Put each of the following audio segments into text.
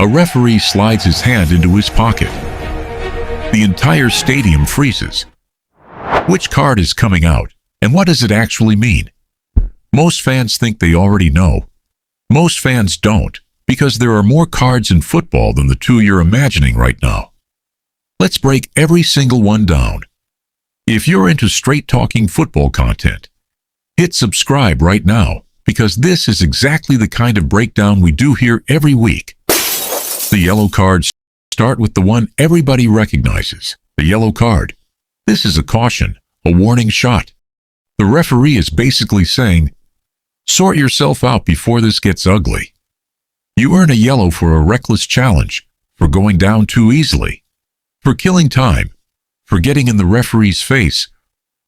A referee slides his hand into his pocket. The entire stadium freezes. Which card is coming out, and what does it actually mean? Most fans think they already know. Most fans don't, because there are more cards in football than the two you're imagining right now. Let's break every single one down. If you're into straight-talking football content, hit subscribe right now, because this is exactly the kind of breakdown we do here every week. The yellow cards start with the one everybody recognizes, the yellow card. This is a caution, a warning shot. The referee is basically saying, sort yourself out before this gets ugly. You earn a yellow for a reckless challenge, for going down too easily, for killing time, for getting in the referee's face,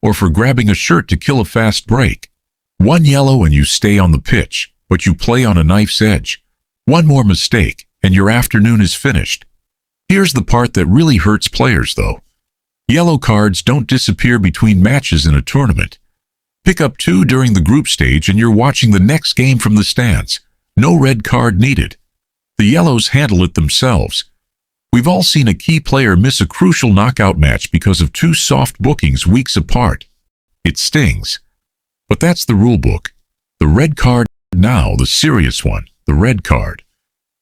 or for grabbing a shirt to kill a fast break. One yellow and you stay on the pitch, but you play on a knife's edge. One more mistake, and your afternoon is finished. Here's the part that really hurts players, though. Yellow cards don't disappear between matches in a tournament. Pick up 2 during the group stage and you're watching the next game from the stands. No red card needed. The yellows handle it themselves. We've all seen a key player miss a crucial knockout match because of 2 soft bookings weeks apart. It stings. But that's the rule book. The red card now, the serious one, the red card.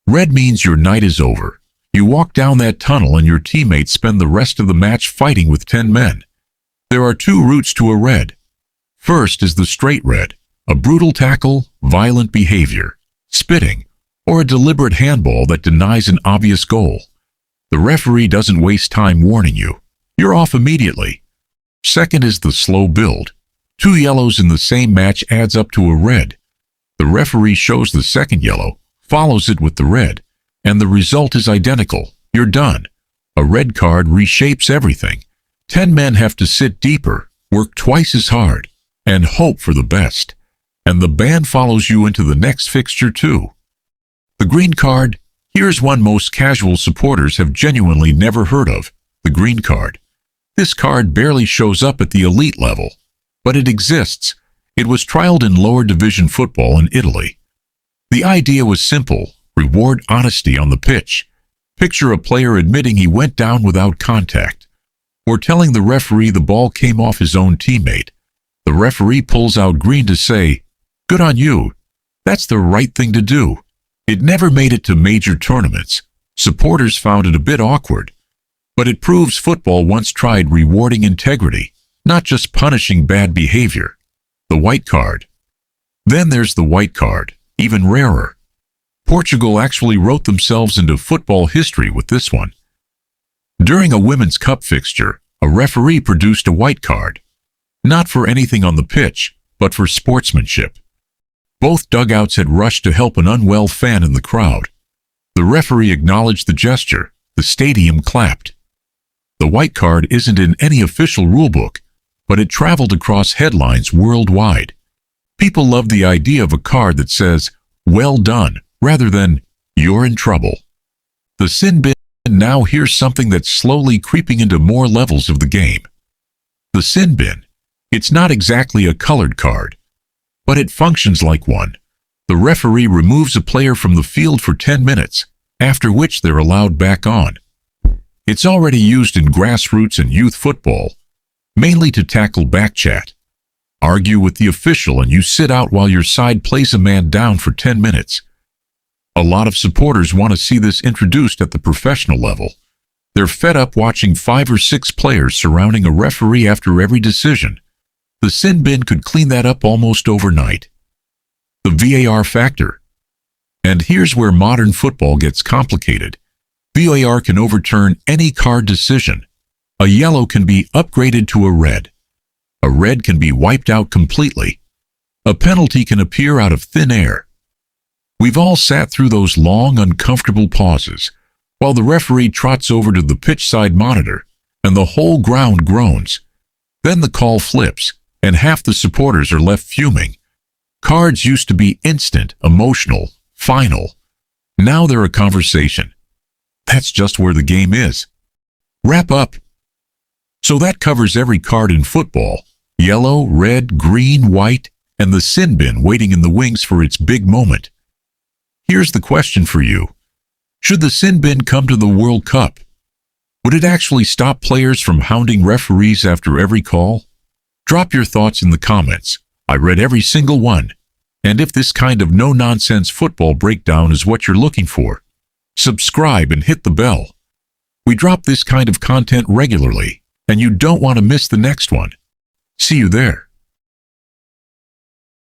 Red means your night is over. You walk down that tunnel and your teammates spend the rest of the match fighting with 10 men. There are 2 routes to a red. First is the straight red, a brutal tackle, violent behavior, spitting, or a deliberate handball that denies an obvious goal. The referee doesn't waste time warning you. You're off immediately. Second is the slow build. 2 yellows in the same match adds up to a red. The referee shows the second yellow, follows it with the red, and the result is identical. You're done. A red card reshapes everything. 10 men have to sit deeper, work twice as hard, and hope for the best. And the ban follows you into the next fixture too. The green card, here's one most casual supporters have genuinely never heard of, the green card. This card barely shows up at the elite level, but it exists. It was trialed in lower division football in Italy. The idea was simple: reward honesty on the pitch. Picture a player admitting he went down without contact, or telling the referee the ball came off his own teammate. The referee pulls out green to say, "Good on you. That's the right thing to do." It never made it to major tournaments. Supporters found it a bit awkward, but it proves football once tried rewarding integrity, not just punishing bad behavior. The white card. Then there's the white card, even rarer. Portugal actually wrote themselves into football history with this one. During a Women's Cup fixture, a referee produced a white card. Not for anything on the pitch, but for sportsmanship. Both dugouts had rushed to help an unwell fan in the crowd. The referee acknowledged the gesture. The stadium clapped. The white card isn't in any official rulebook, but it traveled across headlines worldwide. People love the idea of a card that says, "Well done," rather than, "You're in trouble." The sin bin. Now here's something that's slowly creeping into more levels of the game. The sin bin. It's not exactly a colored card, but it functions like one. The referee removes a player from the field for 10 minutes, after which they're allowed back on. It's already used in grassroots and youth football, mainly to tackle backchat. Argue with the official and you sit out while your side plays a man down for 10 minutes. A lot of supporters want to see this introduced at the professional level. They're fed up watching 5 or 6 players surrounding a referee after every decision. The sin bin could clean that up almost overnight. The VAR factor. And here's where modern football gets complicated. VAR can overturn any card decision. A yellow can be upgraded to a red. A red can be wiped out completely. A penalty can appear out of thin air. We've all sat through those long, uncomfortable pauses, while the referee trots over to the pitch side monitor, and the whole ground groans. Then the call flips, and half the supporters are left fuming. Cards used to be instant, emotional, final. Now they're a conversation. That's just where the game is. Wrap up. So that covers every card in football: yellow, red, green, white, and the sin bin waiting in the wings for its big moment. Here's the question for you. Should the sin bin come to the World Cup? Would it actually stop players from hounding referees after every call? Drop your thoughts in the comments. I read every single one. And if this kind of no-nonsense football breakdown is what you're looking for, subscribe and hit the bell. We drop this kind of content regularly, and you don't want to miss the next one. See you there.